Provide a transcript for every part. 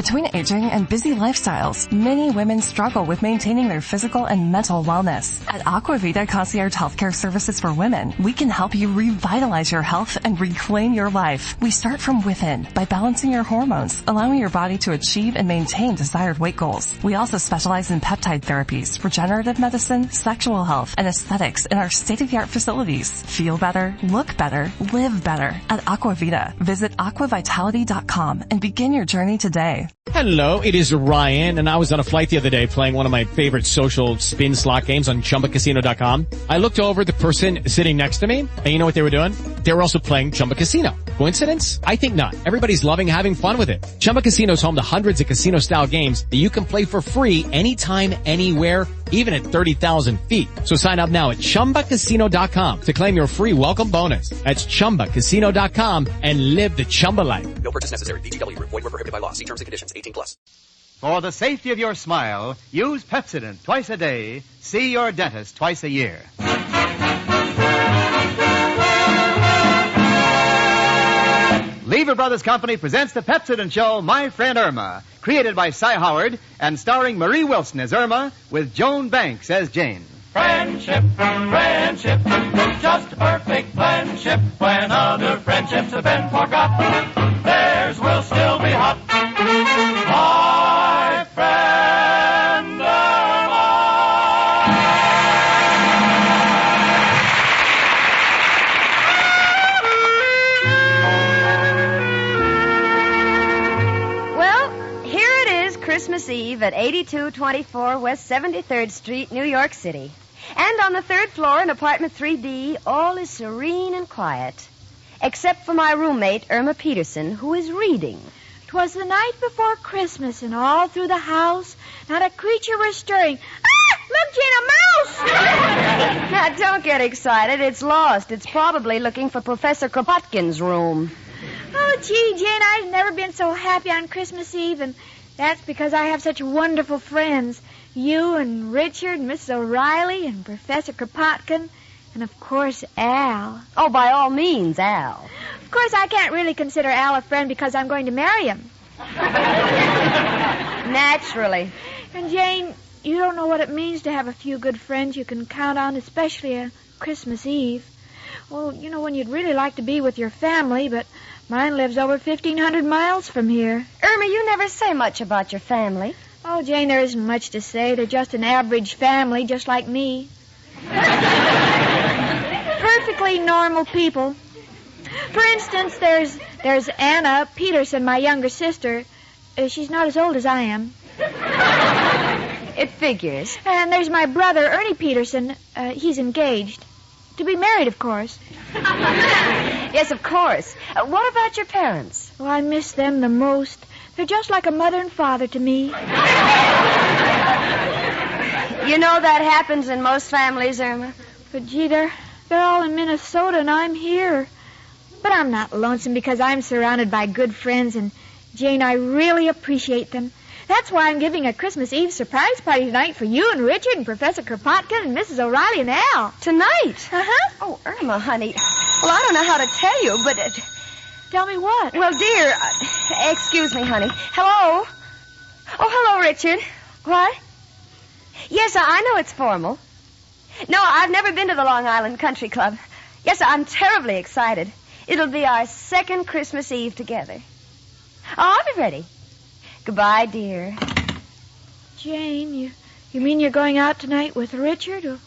Between aging and busy lifestyles, many women struggle with maintaining their physical and mental wellness. At Aquavita Concierge Healthcare Services for Women, we can help you revitalize your health and reclaim your life. We start from within by balancing your hormones, allowing your body to achieve and maintain desired weight goals. We also specialize in peptide therapies, regenerative medicine, sexual health, and aesthetics in our state-of-the-art facilities. Feel better, look better, live better at Aquavita. Visit aquavitality.com and begin your journey today. Hello, it is Ryan, and I was on a flight the other day playing one of my favorite social spin slot games on ChumbaCasino.com. I looked over at the person sitting next to me, and you know what they were doing? They were also playing Chumba Casino. Coincidence? I think not. Everybody's loving having fun with it. Chumba Casino is home to hundreds of casino-style games that you can play for free anytime, anywhere, even at 30,000 feet. So sign up now at ChumbaCasino.com to claim your free welcome bonus. That's ChumbaCasino.com and live the Chumba life. No purchase necessary. VGW. Void where prohibited by law. See terms and conditions. 18+. For the safety of your smile, use Pepsodent twice a day. See your dentist twice a year. Lever Brothers Company presents the Pepsodent Show, My Friend Irma, created by Cy Howard and starring Marie Wilson as Irma with Joan Banks as Jane. Friendship, friendship, just a perfect friendship. When other friendships have been forgot, theirs will still be hot. My friend Irma. Well, here it is, Christmas Eve at 8224 West 73rd Street, New York City. And on the third floor in apartment 3D, all is serene and quiet. Except for my roommate, Irma Peterson, who is reading. 'Twas the night before Christmas, and all through the house, not a creature was stirring. Ah! Look, Jane, a mouse! Now, don't get excited. It's lost. It's probably looking for Professor Kropotkin's room. Oh, gee, Jane, I've never been so happy on Christmas Eve, and that's because I have such wonderful friends. You and Richard and Mrs. O'Reilly and Professor Kropotkin, and, of course, Al. Oh, by all means, Al. Of course, I can't really consider Al a friend because I'm going to marry him. Naturally. And, Jane, you don't know what it means to have a few good friends you can count on, especially on Christmas Eve. Well, you know, when you'd really like to be with your family, but mine lives over 1,500 miles from here. Irma, you never say much about your family. Oh, Jane, there isn't much to say. They're just an average family, just like me. Perfectly normal people. For instance, there's Anna Peterson, my younger sister. She's not as old as I am. It figures. And there's my brother, Ernie Peterson. He's engaged. To be married, of course. Yes, of course. What about your parents? Oh, I miss them the most. They're just like a mother and father to me. You know that happens in most families, Irma. But, gee, they're all in Minnesota, and I'm here. But I'm not lonesome because I'm surrounded by good friends, and, Jane, I really appreciate them. That's why I'm giving a Christmas Eve surprise party tonight for you and Richard and Professor Kropotkin and Mrs. O'Reilly and Al. Tonight? Uh-huh. Oh, Irma, honey. Well, I don't know how to tell you, but... Tell me what? Well, dear, excuse me, honey. Hello? Oh, hello, Richard. What? Yes, I know it's formal. No, I've never been to the Long Island Country Club. Yes, I'm terribly excited. It'll be our second Christmas Eve together. Oh, I'll be ready. Goodbye, dear. Jane, you mean you're going out tonight with Richard? Or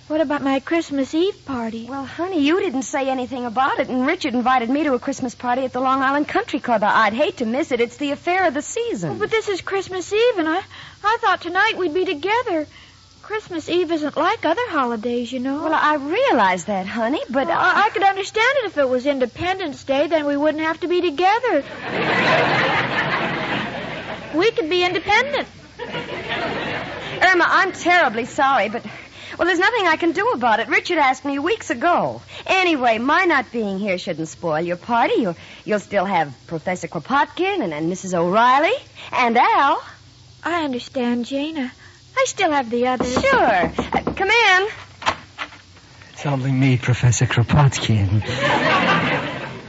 what about my Christmas Eve party? Well, honey, you didn't say anything about it, and Richard invited me to a Christmas party at the Long Island Country Club. I'd hate to miss it. It's the affair of the season. Oh, but this is Christmas Eve, and I thought tonight we'd be together. Christmas Eve isn't like other holidays, you know. Well, I realize that, honey, but... Well, I could understand it if it was Independence Day, then we wouldn't have to be together. We could be independent. Irma, I'm terribly sorry, but... Well, there's nothing I can do about it. Richard asked me weeks ago. Anyway, my not being here shouldn't spoil your party. You'll still have Professor Kropotkin and Mrs. O'Reilly and Al. I understand, Jane. I still have the others. Sure. Come in. It's only me, Professor Kropotkin.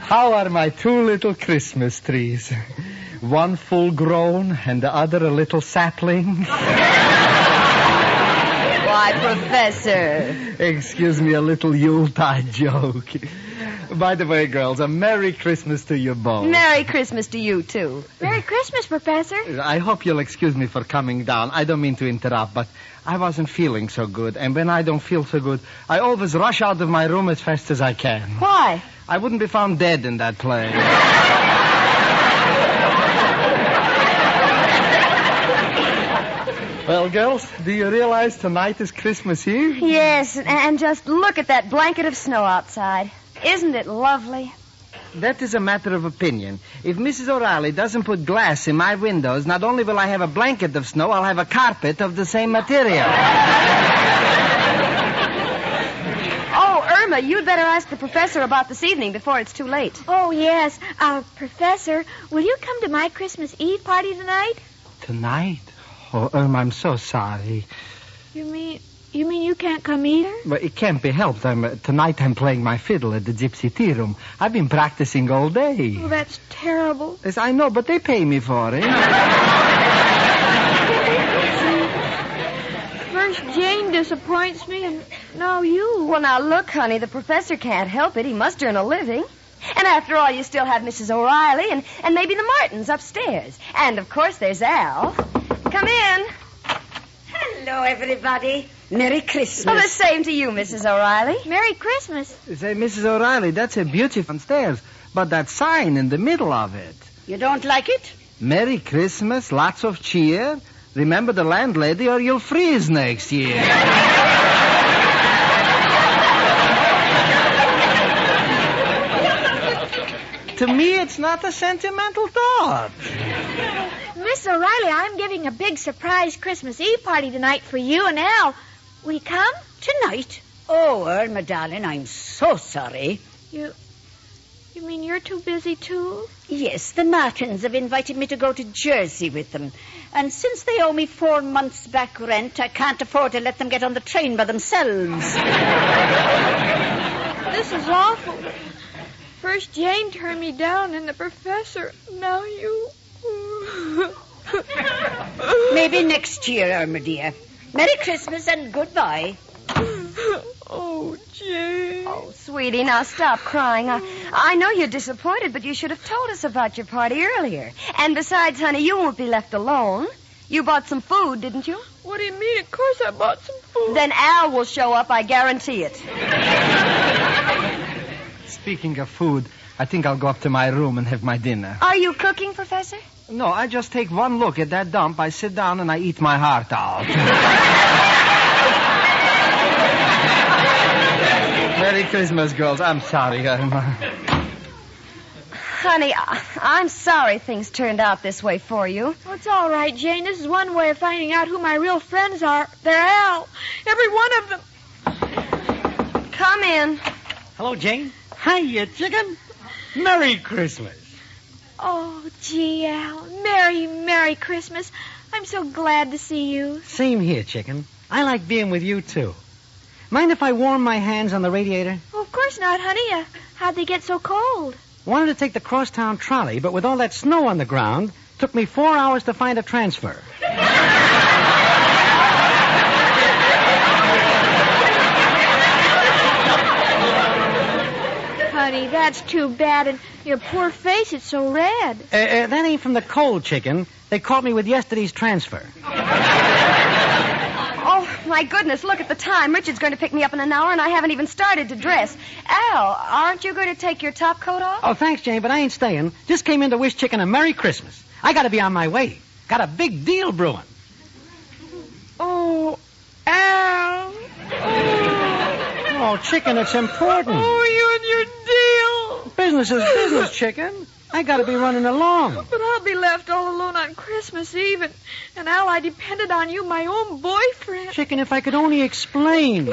How are my two little Christmas trees? One full grown and the other a little sapling. Why, Professor. Excuse me, a little Yuletide joke. By the way, girls, a Merry Christmas to you both. Merry Christmas to you, too. Merry Christmas, Professor. I hope you'll excuse me for coming down. I don't mean to interrupt, but I wasn't feeling so good. And when I don't feel so good, I always rush out of my room as fast as I can. Why? I wouldn't be found dead in that place. Well, girls, do you realize tonight is Christmas Eve? Yes, and just look at that blanket of snow outside. Isn't it lovely? That is a matter of opinion. If Mrs. O'Reilly doesn't put glass in my windows, not only will I have a blanket of snow, I'll have a carpet of the same material. Oh, Irma, you'd better ask the professor about this evening before it's too late. Oh, yes. Professor, will you come to my Christmas Eve party tonight? Tonight? Oh, Irma, I'm so sorry. You mean you can't come either? Well, it can't be helped. Tonight I'm playing my fiddle at the Gypsy Tea Room. I've been practicing all day. Oh, that's terrible. Yes, I know, but they pay me for it. First Jane disappoints me, and now you. Well, now look, honey, the professor can't help it. He must earn a living. And after all, you still have Mrs. O'Reilly and maybe the Martins upstairs. And, of course, there's Al. Come in. Hello, everybody. Merry Christmas. Well, the same to you, Mrs. O'Reilly. Merry Christmas. Say, Mrs. O'Reilly, that's a beautiful stairs, but that sign in the middle of it. You don't like it? Merry Christmas, lots of cheer. Remember the landlady or you'll freeze next year. To me, it's not a sentimental thought. Miss O'Reilly, I'm giving a big surprise Christmas Eve party tonight for you and Al. Will you come? Tonight? Oh, Irma, darling, I'm so sorry. You mean you're too busy, too? Yes, the Martins have invited me to go to Jersey with them. And since they owe me 4 months back rent, I can't afford to let them get on the train by themselves. This is awful. First Jane turned me down, and the professor. Now you. Maybe next year, Irma, dear. Merry Christmas and goodbye. Oh, Jane. Oh, sweetie, now stop crying. I know you're disappointed, but you should have told us about your party earlier. And besides, honey, you won't be left alone. You bought some food, didn't you? What do you mean? Of course I bought some food. Then Al will show up, I guarantee it. Speaking of food, I think I'll go up to my room and have my dinner. Are you cooking, Professor? No, I just take one look at that dump, I sit down, and I eat my heart out. Merry Christmas, girls. I'm sorry, Irma. Honey, I'm sorry things turned out this way for you. Oh, it's all right, Jane. This is one way of finding out who my real friends are. They're Al. Every one of them. Come in. Hello, Jane. Hiya, chicken. Merry Christmas. Oh, gee, Al. Merry Christmas. I'm so glad to see you. Same here, chicken. I like being with you, too. Mind if I warm my hands on the radiator? Oh, of course not, honey. How'd they get so cold? Wanted to take the crosstown trolley, but with all that snow on the ground, took me 4 hours to find a transfer. Honey, that's too bad, and your poor face is so red. That ain't from the cold, chicken. They caught me with yesterday's transfer. Oh, my goodness, look at the time. Richard's going to pick me up in an hour, and I haven't even started to dress. Al, aren't you going to take your top coat off? Oh, thanks, Jane, but I ain't staying. Just came in to wish chicken a Merry Christmas. I gotta be on my way. Got a big deal brewing. Oh, Al. Oh, chicken, it's important. Oh, you and your deal. Business is business, chicken. I gotta be running along. But I'll be left all alone on Christmas Eve, and Al, I depended on you, my own boyfriend. Chicken, if I could only explain.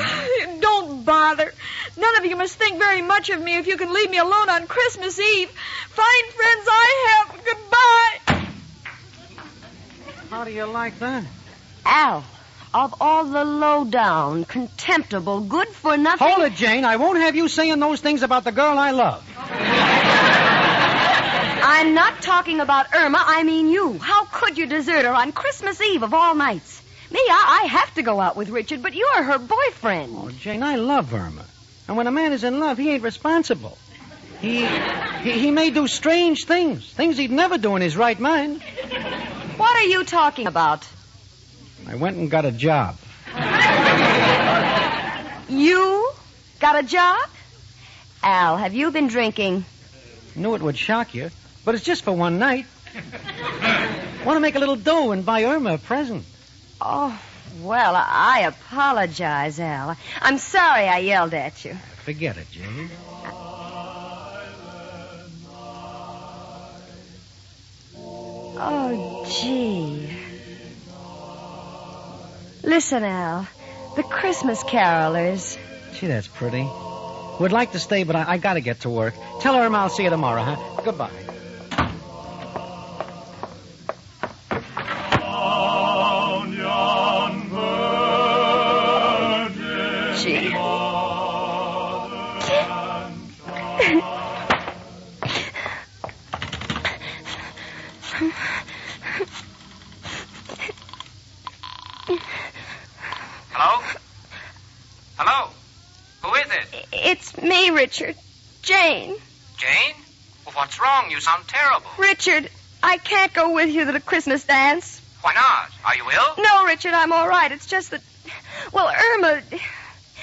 Don't bother. None of you must think very much of me if you can leave me alone on Christmas Eve. Fine friends I have. Goodbye. How do you like that? Al, of all the low-down, contemptible, good-for-nothing... Hold it, Jane. I won't have you saying those things about the girl I love. I'm not talking about Irma. I mean you. How could you desert her on Christmas Eve of all nights? Me, I have to go out with Richard, but you're her boyfriend. Oh, Jane, I love Irma. And when a man is in love, he ain't responsible. He may do strange things he'd never do in his right mind. What are you talking about? I went and got a job. You got a job? Al, have you been drinking? Knew it would shock you, but it's just for one night. Want to make a little dough and buy Irma a present. Oh, well, I apologize, Al. I'm sorry I yelled at you. Forget it, Jane. Oh, gee. Listen, Al. The Christmas carolers. Gee, that's pretty. Would like to stay, but I gotta get to work. Tell Irma I'll see you tomorrow, huh? Goodbye. Gee. Hello? Hello? Who is it? It's me, Richard. Jane. Jane? Well, what's wrong? You sound terrible. Richard, I can't go with you to the Christmas dance. Why not? Are you ill? No, Richard, I'm all right. It's just that, well, Irma...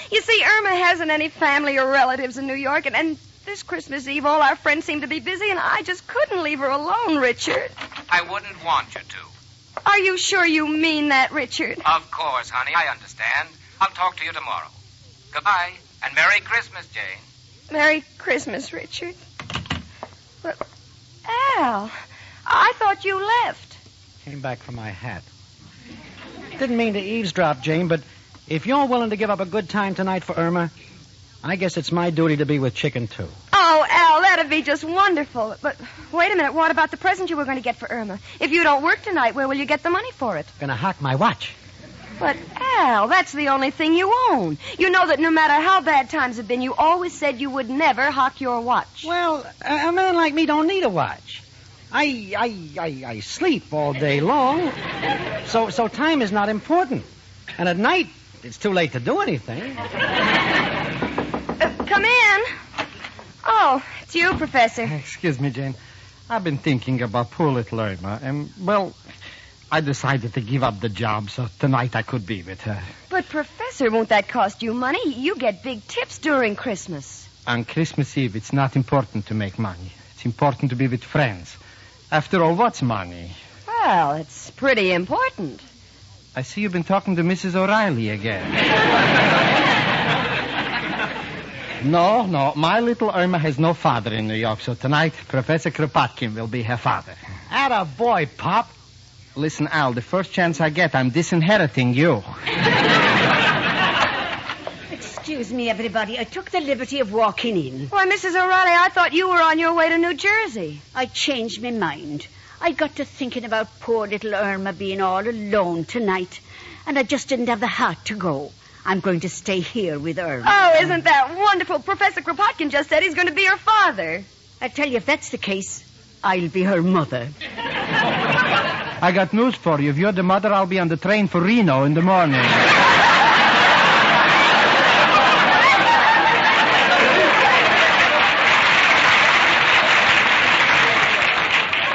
You see, Irma hasn't any family or relatives in New York, and this Christmas Eve, all our friends seem to be busy, and I just couldn't leave her alone, Richard. I wouldn't want you to. Are you sure you mean that, Richard? Of course, honey, I understand. I'll talk to you tomorrow. Goodbye, and Merry Christmas, Jane. Merry Christmas, Richard. But, Al, I thought you left. Came back for my hat. Didn't mean to eavesdrop, Jane, but if you're willing to give up a good time tonight for Irma, I guess it's my duty to be with Chicken, too. Oh, Al, that'd be just wonderful. But wait a minute. What about the present you were going to get for Irma? If you don't work tonight, where will you get the money for it? Gonna hock my watch. But, Al, that's the only thing you own. You know that no matter how bad times have been, you always said you would never hock your watch. Well, a man like me don't need a watch. I sleep all day long. So time is not important. And at night, it's too late to do anything. Come in. Oh, it's you, Professor. Excuse me, Jane. I've been thinking about poor little Irma, and, well, I decided to give up the job so tonight I could be with her. But, Professor, won't that cost you money? You get big tips during Christmas. On Christmas Eve, it's not important to make money. It's important to be with friends. After all, what's money? Well, it's pretty important. I see you've been talking to Mrs. O'Reilly again. No, my little Irma has no father in New York, so tonight Professor Kropotkin will be her father. Atta boy, Pop. Listen, Al, the first chance I get, I'm disinheriting you. Excuse me, everybody. I took the liberty of walking in. Why, Mrs. O'Reilly, I thought you were on your way to New Jersey. I changed my mind. I got to thinking about poor little Irma being all alone tonight, and I just didn't have the heart to go. I'm going to stay here with Irma. Oh, isn't that wonderful? Professor Kropotkin just said he's going to be her father. I tell you, if that's the case, I'll be her mother. I got news for you. If you're the mother, I'll be on the train for Reno in the morning.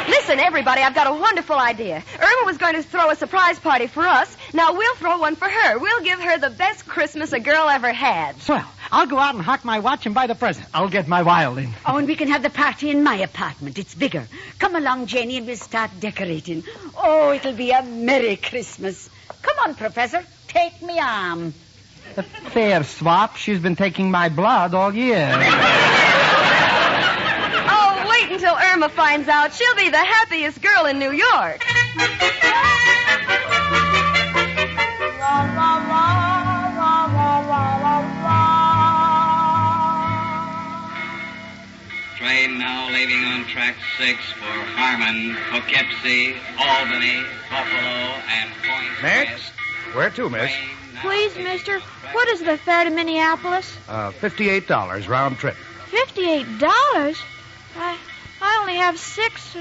Listen, everybody, I've got a wonderful idea. Irma was going to throw a surprise party for us. Now we'll throw one for her. We'll give her the best Christmas a girl ever had. Swell. I'll go out and hock my watch and buy the present. I'll get my violin. Oh, and we can have the party in my apartment. It's bigger. Come along, Janie, and we'll start decorating. Oh, it'll be a Merry Christmas. Come on, Professor. Take me arm. A fair swap. She's been taking my blood all year. Oh, wait until Irma finds out. She'll be the happiest girl in New York. Train now leaving on track 6 for Harmon, Poughkeepsie, Albany, Buffalo, and Point Next? West. Where to, miss? Please, mister, what is the fare to Minneapolis? $58 round trip. $58? I only have 6.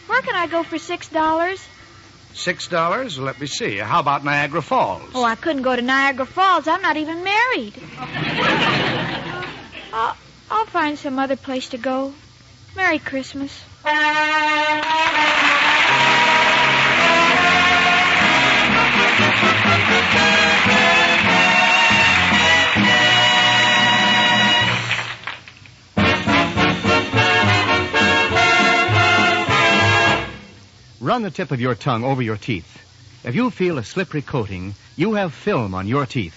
Where can I go for $6? $6? Let me see. How about Niagara Falls? Oh, I couldn't go to Niagara Falls. I'm not even married. I'll find some other place to go. Merry Christmas. Run the tip of your tongue over your teeth. If you feel a slippery coating, you have film on your teeth.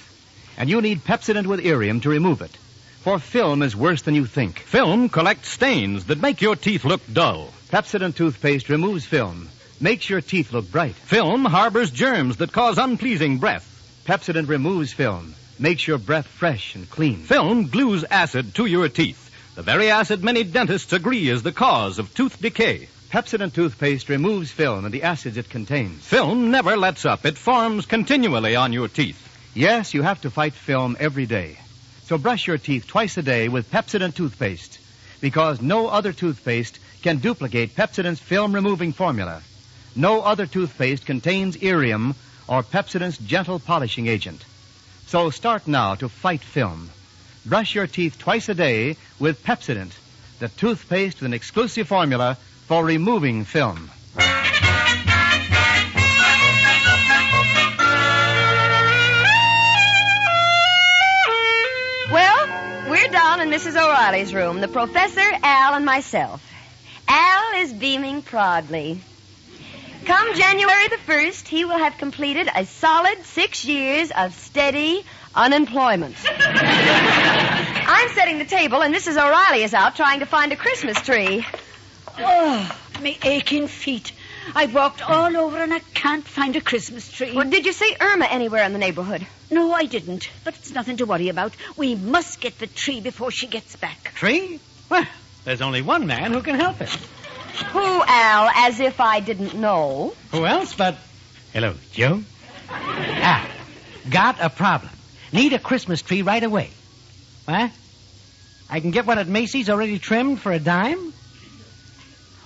And you need Pepsodent with Irium to remove it. For film is worse than you think. Film collects stains that make your teeth look dull. Pepsodent toothpaste removes film, makes your teeth look bright. Film harbors germs that cause unpleasing breath. Pepsodent removes film, makes your breath fresh and clean. Film glues acid to your teeth. The very acid many dentists agree is the cause of tooth decay. Pepsodent toothpaste removes film and the acids it contains. Film never lets up. It forms continually on your teeth. Yes, you have to fight film every day. So brush your teeth twice a day with Pepsodent toothpaste, because no other toothpaste can duplicate Pepsodent's film-removing formula. No other toothpaste contains Irium or Pepsodent's gentle polishing agent. So start now to fight film. Brush your teeth twice a day with Pepsodent, the toothpaste with an exclusive formula for removing film. Well, we're down in Mrs. O'Reilly's room, the professor, Al, and myself. Al is beaming proudly. Come January the 1st, he will have completed a solid 6 years of steady unemployment. I'm setting the table, and Mrs. O'Reilly is out trying to find a Christmas tree. Oh, me aching feet. I've walked all over and I can't find a Christmas tree. Well, did you see Irma anywhere in the neighborhood? No, I didn't. But it's nothing to worry about. We must get the tree before she gets back. Tree? Well, there's only one man who can help it. Who, Al? As if I didn't know. Who else but... Hello, Joe? Got a problem. Need a Christmas tree right away. Huh? I can get one at Macy's already trimmed for $10?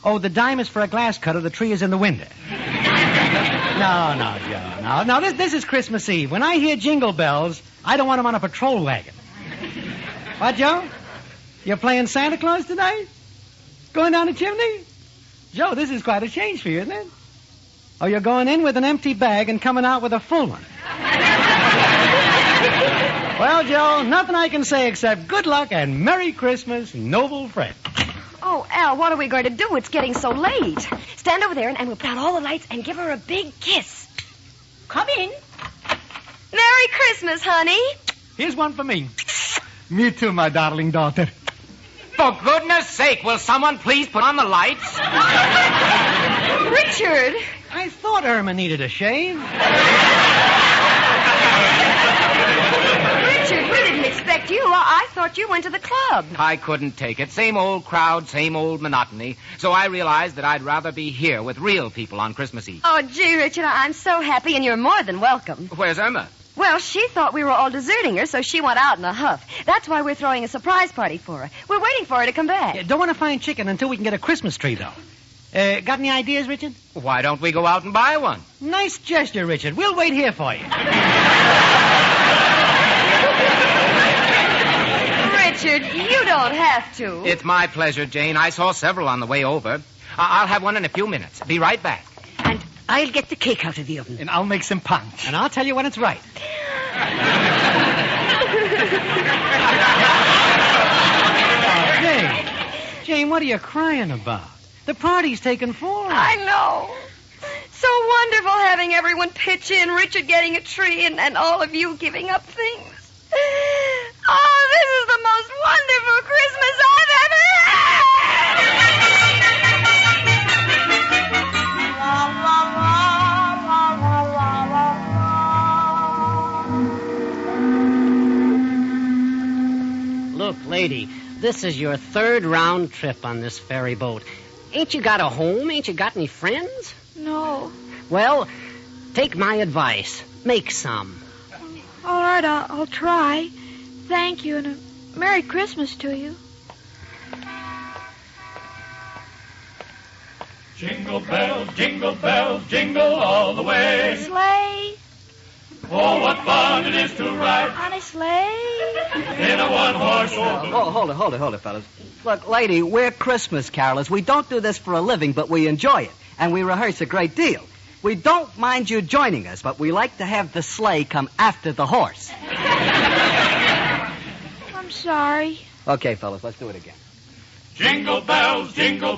Oh, the dime is for a glass cutter. The tree is in the window. No, Joe. No, this is Christmas Eve. When I hear jingle bells, I don't want them on a patrol wagon. What, Joe? You're playing Santa Claus tonight? Going down the chimney? Joe, this is quite a change for you, isn't it? Oh, you're going in with an empty bag and coming out with a full one. Well, Joe, nothing I can say except good luck and Merry Christmas, noble friend. Oh, Al, what are we going to do? It's getting so late. Stand over there and we'll put out all the lights and give her a big kiss. Come in. Merry Christmas, honey. Here's one for me. Me too, my darling daughter. For goodness sake, will someone please put on the lights? Richard. I thought Irma needed a shave. Richard, we didn't expect you. I thought you went to the club. I couldn't take it. Same old crowd, same old monotony. So I realized that I'd rather be here with real people on Christmas Eve. Oh, gee, Richard, I'm so happy, and you're more than welcome. Where's Irma? Well, she thought we were all deserting her, so she went out in a huff. That's why we're throwing a surprise party for her. We're waiting for her to come back. Yeah, don't want to find chicken until we can get a Christmas tree, though. Got any ideas, Richard? Why don't we go out and buy one? Nice gesture, Richard. We'll wait here for you. Richard, you don't have to. It's my pleasure, Jane. I saw several on the way over. I'll have one in a few minutes. Be right back. And I'll get the cake out of the oven. And I'll make some punch. And I'll tell you when it's right. Jane, what are you crying about? The party's taken form. I know. So wonderful having everyone pitch in, Richard getting a tree, and all of you giving up things. Oh, this is the most wonderful Christmas I've ever had. Look, lady, this is your third round trip on this ferry boat. Ain't you got a home? Ain't you got any friends? No. Well, take my advice. Make some. All right, I'll try. Thank you, and a Merry Christmas to you. Jingle bells, jingle all the way. Sleigh. Oh, what fun it is to ride On a sleigh. in a one-horse open. Oh, hold it, fellas. Look, lady, we're Christmas carolers. We don't do this for a living, but we enjoy it. And we rehearse a great deal. We don't mind you joining us, but we like to have the sleigh come after the horse. I'm sorry. Okay, fellas, let's do it again. Jingle bells, jingle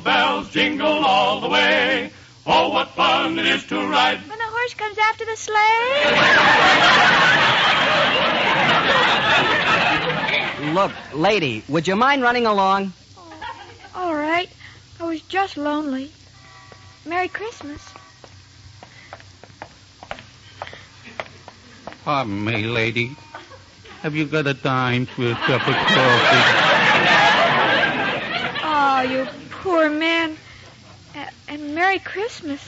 all the way. Oh, what fun it is to ride. When the horse comes after the sleigh. Look, lady, would you mind running along? All right. I was just lonely. Merry Christmas. Pardon me, lady. Have you got a dime for a cup of coffee? Oh, you poor man. And Merry Christmas.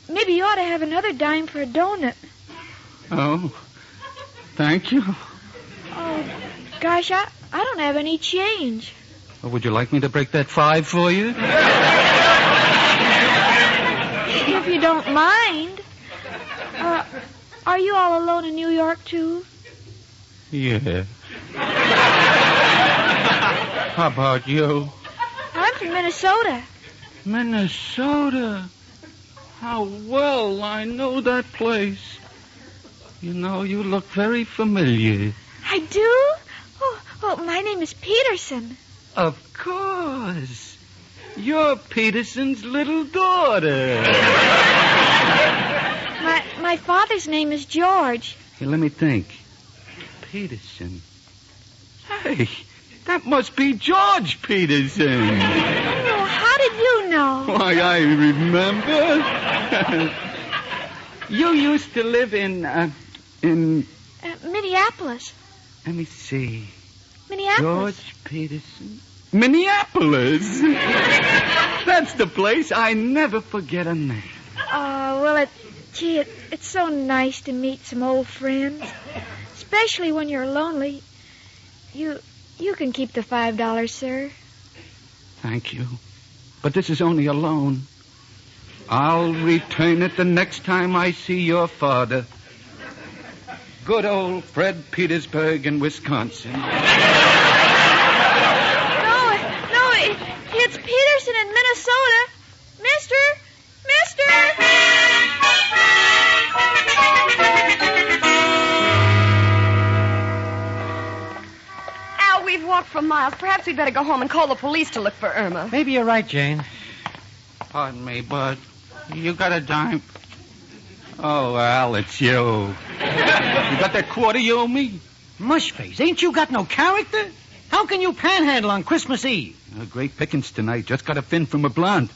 Maybe you ought to have another dime for a donut. Oh, thank you. Oh, gosh, I don't have any change. Well, would you like me to break that 5 for you? If you don't mind. Are you all alone in New York, too? Yeah. How about you? I'm from Minnesota. Minnesota. How well I know that place. You know, you look very familiar. I do? Oh, my name is Peterson. Of course. You're Peterson's little daughter. My father's name is George. Hey, let me think. Peterson. Hey, that must be George Peterson. Oh, how did you know? Why, I remember. You used to live in Minneapolis. Let me see. Minneapolis. George Peterson. Minneapolis. That's the place. I never forget a name. Oh, well, it's so nice to meet some old friends. Especially when you're lonely. You can keep the $5, sir. Thank you. But this is only a loan. I'll return it the next time I see your father. Good old Fred Petersburg in Wisconsin. No, it's Peterson in Minnesota. Mister! Al, we've walked for miles. Perhaps we'd better go home and call the police to look for Irma. Maybe you're right, Jane. Pardon me, Bud. You got a dime? Oh, Al, it's you. You got that quarter you owe me? Mushface, ain't you got no character? How can you panhandle on Christmas Eve? Great pickings tonight. Just got a fin from a blonde.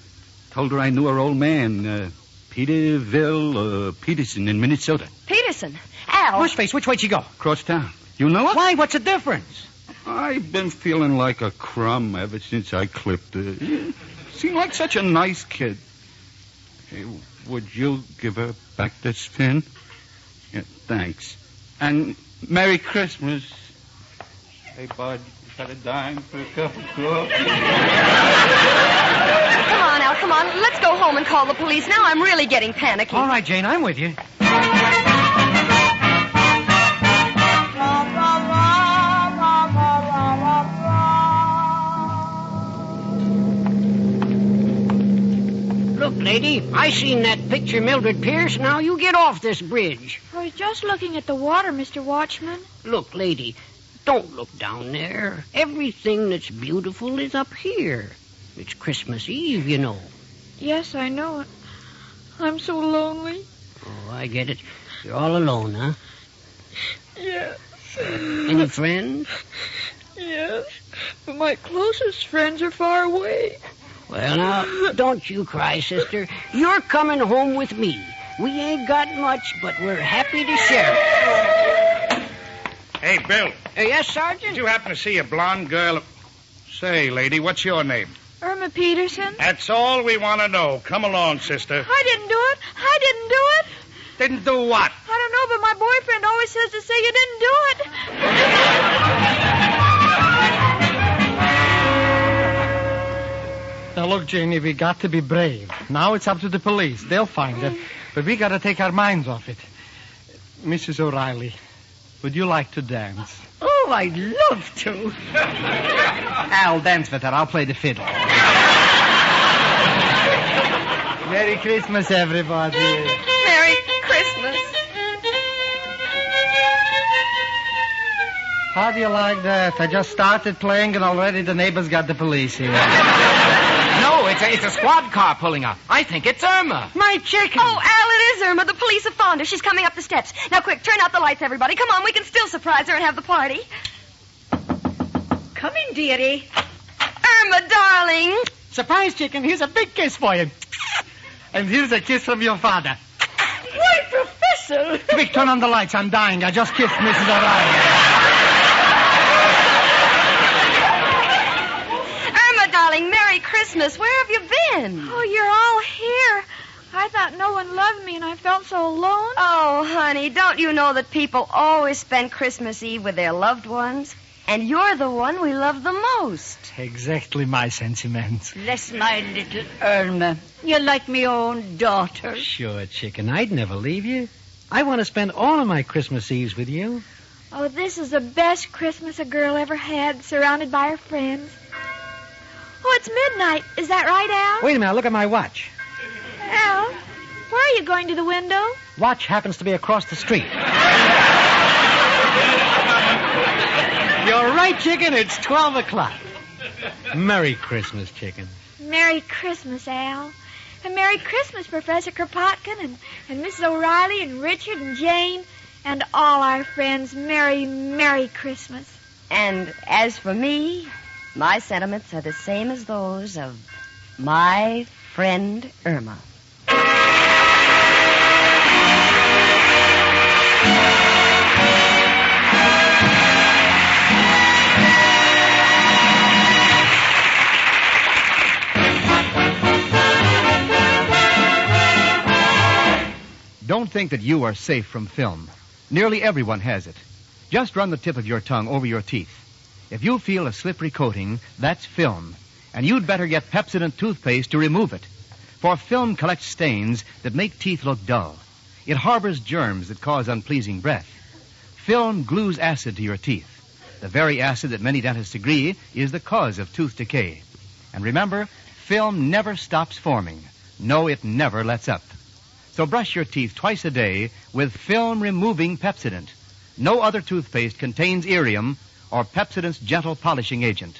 Told her I knew her old man, Peterson in Minnesota. Peterson? Al. Mushface, which way'd she go? Across town. You know her? Why, what's the difference? I've been feeling like a crumb ever since I clipped her. Seemed like such a nice kid. Hey, would you give her back this fin? Yeah, thanks. And Merry Christmas. Hey, Bud, you got a dime for a cup of coffee? Come on, Al, come on. Let's go home and call the police. Now I'm really getting panicky. All right, Jane, I'm with you. Look, lady, I seen that picture Mildred Pierce. Now you get off this bridge. I was just looking at the water, Mr. Watchman. Look, lady, don't look down there. Everything that's beautiful is up here. It's Christmas Eve, you know. Yes, I know it. I'm so lonely. Oh, I get it. You're all alone, huh? Yes. Any friends? Yes, but my closest friends are far away. Well, now, don't you cry, sister. You're coming home with me. We ain't got much, but we're happy to share it. Hey, Bill. Yes, Sergeant? Did you happen to see a blonde girl? Say, lady, what's your name? Irma Peterson. That's all we want to know. Come along, sister. I didn't do it. Didn't do what? I don't know, but my boyfriend always says to say you didn't do it. Now, look, Janie, we got to be brave. Now it's up to the police. They'll find her. But we got to take our minds off it. Mrs. O'Reilly, would you like to dance? Oh, I'd love to. I'll dance with her. I'll play the fiddle. Merry Christmas, everybody. Merry Christmas. How do you like that? I just started playing and already the neighbors got the police here. No, it's a squad car pulling up. I think it's Irma. My chicken. Oh, Al, it is Irma. The police have found her. She's coming up the steps. Now, quick, turn out the lights, everybody. Come on, we can still surprise her and have the party. Come in, dearie. Irma, darling. Surprise, chicken. Here's a big kiss for you. And here's a kiss from your father. Why, Professor? Quick, turn on the lights. I'm dying. I just kissed Mrs. O'Reilly. Darling, Merry Christmas. Where have you been? Oh, you're all here. I thought no one loved me, and I felt so alone. Oh, honey, don't you know that people always spend Christmas Eve with their loved ones? And you're the one we love the most. Exactly my sentiments. Bless my little Irma. You're like me own daughter. Sure, chicken. I'd never leave you. I want to spend all of my Christmas Eves with you. Oh, this is the best Christmas a girl ever had, surrounded by her friends. Oh, it's midnight. Is that right, Al? Wait a minute. Look at my watch. Al, where are you going to the window? Watch happens to be across the street. You're right, chicken. It's 12 o'clock. Merry Christmas, chicken. Merry Christmas, Al. And Merry Christmas, Professor Kropotkin and Mrs. O'Reilly and Richard and Jane and all our friends. Merry, Merry Christmas. And as for me, my sentiments are the same as those of my friend Irma. Don't think that you are safe from film. Nearly everyone has it. Just run the tip of your tongue over your teeth. If you feel a slippery coating, that's film. And you'd better get Pepsodent toothpaste to remove it. For film collects stains that make teeth look dull. It harbors germs that cause unpleasing breath. Film glues acid to your teeth. The very acid that many dentists agree is the cause of tooth decay. And remember, film never stops forming. No, it never lets up. So brush your teeth twice a day with film-removing Pepsodent. No other toothpaste contains irium or Pepsodent's gentle polishing agent.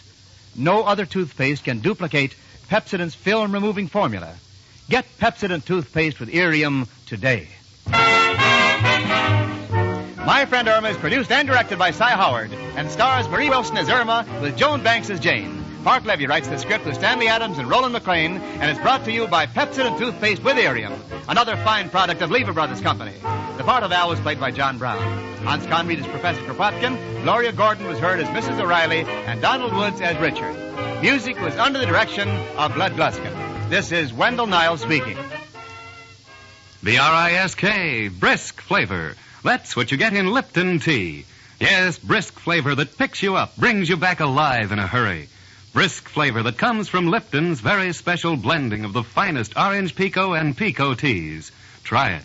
No other toothpaste can duplicate Pepsodent's film-removing formula. Get Pepsodent toothpaste with irium today. My Friend Irma is produced and directed by Cy Howard and stars Marie Wilson as Irma with Joan Banks as Jane. Mark Levy writes the script with Stanley Adams and Roland McLean and is brought to you by Pepsodent toothpaste with irium, another fine product of Lever Brothers Company. The part of Al was played by John Brown. Hans Conried as Professor Kropotkin, Gloria Gordon was heard as Mrs. O'Reilly, and Donald Woods as Richard. Music was under the direction of Bud Gluskin. This is Wendell Niles speaking. B-R-I-S-K, brisk flavor. That's what you get in Lipton tea. Yes, brisk flavor that picks you up, brings you back alive in a hurry. Brisk flavor that comes from Lipton's very special blending of the finest orange pekoe and pekoe teas. Try it.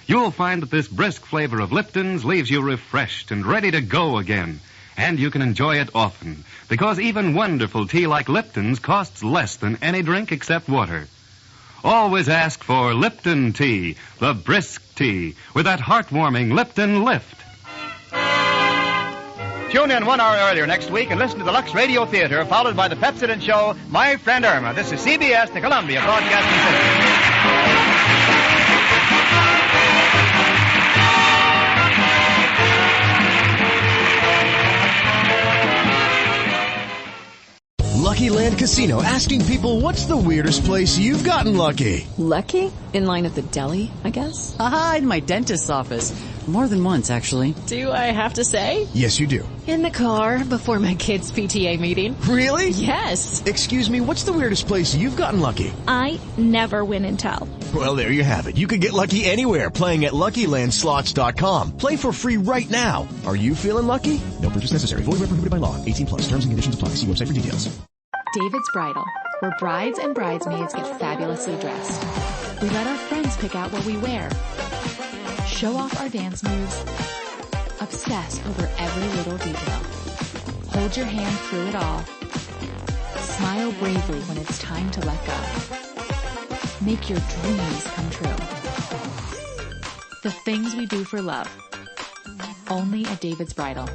You'll find that this brisk flavor of Lipton's leaves you refreshed and ready to go again. And you can enjoy it often, because even wonderful tea like Lipton's costs less than any drink except water. Always ask for Lipton tea, the brisk tea, with that heartwarming Lipton lift. Tune in 1 hour earlier next week and listen to the Lux Radio Theater, followed by the Pepsodent show, My Friend Irma. This is CBS, the Columbia Broadcasting System. Lucky Land Casino, asking people, what's the weirdest place you've gotten lucky? Lucky? In line at the deli, I guess? Aha, in my dentist's office. More than once, actually. Do I have to say? Yes, you do. In the car before my kids' PTA meeting. Really? Yes. Excuse me, what's the weirdest place you've gotten lucky? I never win and tell. Well, there you have it. You can get lucky anywhere, playing at LuckyLandSlots.com. Play for free right now. Are you feeling lucky? No purchase necessary. Void where prohibited by law. 18+. Terms and conditions apply. See website for details. David's Bridal. where brides and bridesmaids get fabulously dressed. We let our friends pick out what we wear, show off our dance moves, obsess over every little detail, hold your hand through it all, smile bravely when it's time to let go. Make your dreams come true. The things we do for love. Only at David's Bridal.